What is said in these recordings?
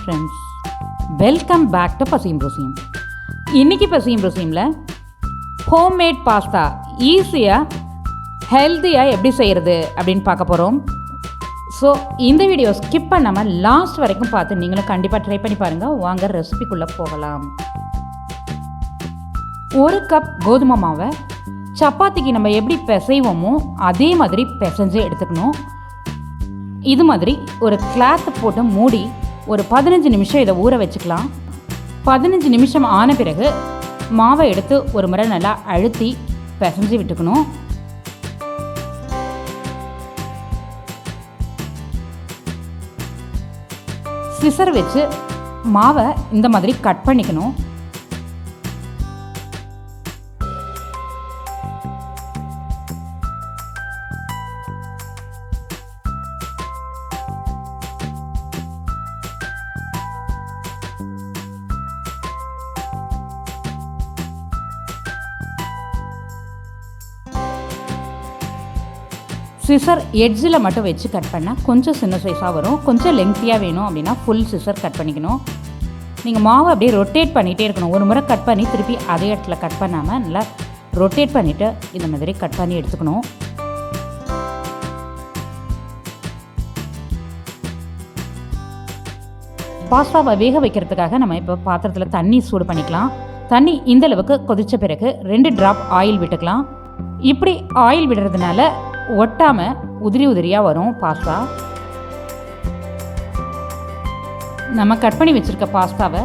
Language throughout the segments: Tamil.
ஃப்ரெண்ட்ஸ், வெல்கம் பேக் டு பசியும் ருசியும். இன்றைக்கி பசியும் ருசியமில் ஹோம்மேட் பாஸ்தா ஈஸியாக ஹெல்த்தியாக எப்படி செய்கிறது அப்படின்னு பார்க்க போகிறோம். ஸோ இந்த வீடியோ ஸ்கிப் பண்ணாமல் லாஸ்ட் வரைக்கும் பார்த்து நீங்களும் கண்டிப்பாக ட்ரை பண்ணி பாருங்கள். வாங்க ரெசிபிக்குள்ளே போகலாம். ஒரு கப் கோதுமை மாவை சப்பாத்திக்கு நம்ம எப்படி பிசைவோமோ அதே மாதிரி பிசைஞ்சு எடுத்துக்கணும். இது மாதிரி ஒரு கிளாத் போட்டு மூடி ஒரு 15 நிமிஷம் இதை ஊற வச்சுக்கலாம். 15 நிமிஷம் ஆன பிறகு மாவை எடுத்து ஒரு முறை நல்லா அழுத்தி பிசைஞ்சு விட்டுக்கணும். சிசர் வச்சு மாவை இந்த மாதிரி கட் பண்ணிக்கணும். சிசர் எட்ஜில் மட்டும் வச்சு கட் பண்ணால் கொஞ்சம் சின்ன சைஸாக வரும். கொஞ்சம் லெங்க்த்தியாக வேணும் அப்படின்னா ஃபுல் சிசர் கட் பண்ணிக்கணும். நீங்கள் மாவை அப்படியே ரொட்டேட் பண்ணிகிட்டே இருக்கணும். ஒரு முறை கட் பண்ணி திருப்பி அதே இடத்துல கட் பண்ணாமல் நல்லா ரொட்டேட் பண்ணிவிட்டு இந்த மாதிரி கட் பண்ணி எடுத்துக்கணும். பாஸ்தாவை வேக வைக்கிறதுக்காக நம்ம இப்போ பாத்திரத்தில் தண்ணி சூடு பண்ணிக்கலாம். தண்ணி இந்த அளவுக்கு கொதித்த பிறகு 2 டிராப் ஆயில் விட்டுக்கலாம். இப்படி ஆயில் விடுறதுனால ஒட்டாமல் உதிரி உதிரியாக வரும் பாஸ்தா. நம்ம கட் பண்ணி வச்சுருக்க பாஸ்தாவை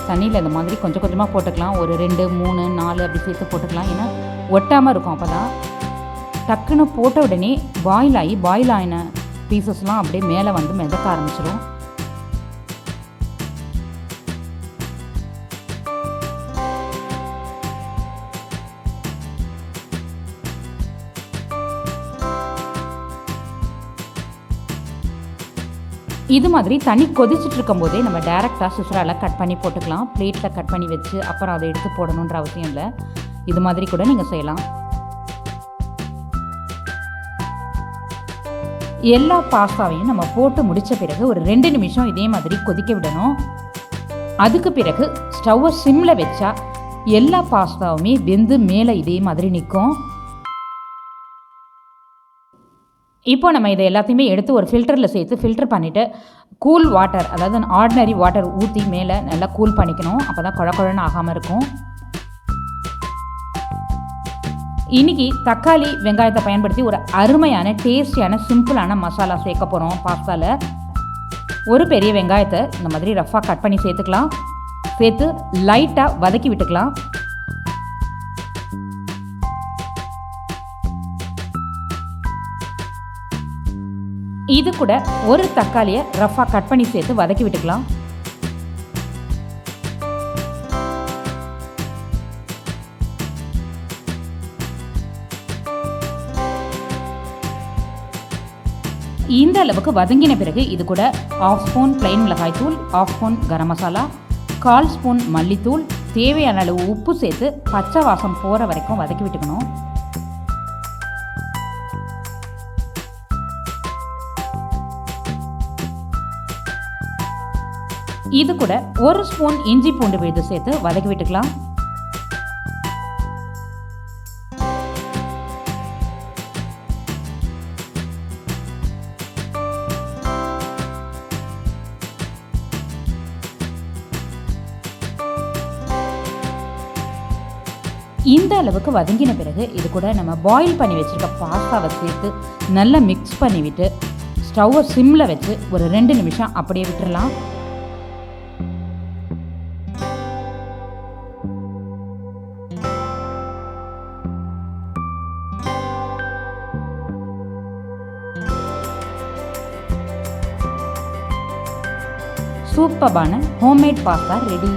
தண்ணியில் இந்த மாதிரி கொஞ்சம் கொஞ்சமாக போட்டுக்கலாம். ஒரு 2, 3, 4 அப்படி சேர்த்து போட்டுக்கலாம். ஏன்னா ஒட்டாமல் இருக்கும். அப்போ தான் டக்குன்னு போட்ட உடனே பாயில் ஆகின பீசஸ்லாம் அப்படியே மேலே வந்து மிதக்க ஆரம்பிச்சிடும். இது மாதிரி தண்ணி கொதிச்சுட்டு இருக்கும் போதே நம்ம டேரெக்டாக சிசரால் கட் பண்ணி போட்டுக்கலாம். பிளேட்டில் கட் பண்ணி வச்சு அப்புறம் அதை எடுத்து போடணுன்ற அவசியம் இல்லை. இது மாதிரி கூட நீங்கள் செய்யலாம். எல்லா பாஸ்தாவையும் நம்ம போட்டு முடித்த பிறகு ஒரு 2 நிமிஷம் இதே மாதிரி கொதிக்க விடணும். அதுக்கு பிறகு ஸ்டவ்வை சிம்மில் வச்சா எல்லா பாஸ்தாவுமே வெந்து மேலே இதே மாதிரி நிற்கும். இப்போ நம்ம இதை எல்லாத்தையுமே எடுத்து ஒரு ஃபில்டரில் சேர்த்து ஃபில்டர் பண்ணிவிட்டு கூல் வாட்டர், அதாவது ஆர்டினரி வாட்டர் ஊற்றி மேலே நல்லா கூல் பண்ணிக்கணும். அப்போ தான் குழக்குழன்னு ஆகாமல் இருக்கும். இன்றைக்கி தக்காளி வெங்காயத்தை பயன்படுத்தி ஒரு அருமையான டேஸ்டியான சிம்பிளான மசாலா சேர்க்க போகிறோம் பாஸ்தாவில். ஒரு பெரிய வெங்காயத்தை இந்த மாதிரி ரஃப்பாக கட் பண்ணி சேர்த்துக்கலாம். சேர்த்து லைட்டாக வதக்கி விட்டுக்கலாம். இது கூட ஒரு தக்காளியை ரஃப்பாக கட் பண்ணி சேர்த்து வதக்கி விட்டுக்கலாம். இந்த அளவுக்கு வதங்கின பிறகு இது கூட 1/2 ஸ்பூன் பிளைன் மிளகாய் தூள், 1/2 ஸ்பூன் கரம் மசாலா, 1/4 ஸ்பூன் மல்லித்தூள், தேவையான அளவு உப்பு சேர்த்து பச்சை வாசம் போகிற வரைக்கும் வதக்கி விட்டுக்கணும். இது கூட 1 ஸ்பூன் இஞ்சி பூண்டு விழுது சேர்த்து வதக்கி விட்டுக்கலாம். இந்த அளவுக்கு வதங்கின பிறகு இது கூட நம்ம பாயில் பண்ணி வச்சுருக்க பாஸ்தாவை சேர்த்து நல்லா மிக்ஸ் பண்ணிவிட்டு ஸ்டவ்வை சிம்மில் வச்சு ஒரு 2 நிமிஷம் அப்படியே விட்டுடலாம். சூப்பரான ஹோம்மேட் பாஸ்தா ரெடி.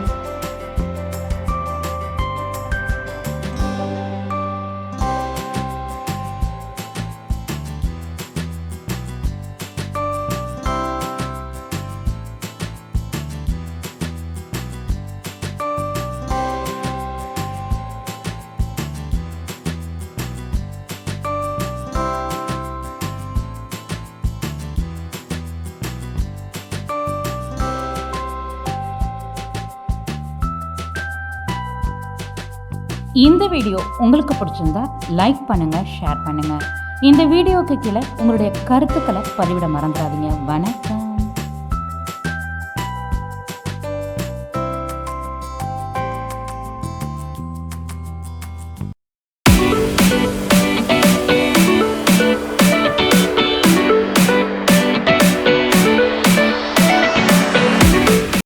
இந்த வீடியோ உங்களுக்கு பிடிச்சிருந்தா லைக் பண்ணுங்கள், ஷேர் பண்ணுங்கள். இந்த வீடியோவுக்கு கீழே உங்களுடைய கருத்துக்களை பதிவிட மறந்துடாதீங்க. வணக்கம்.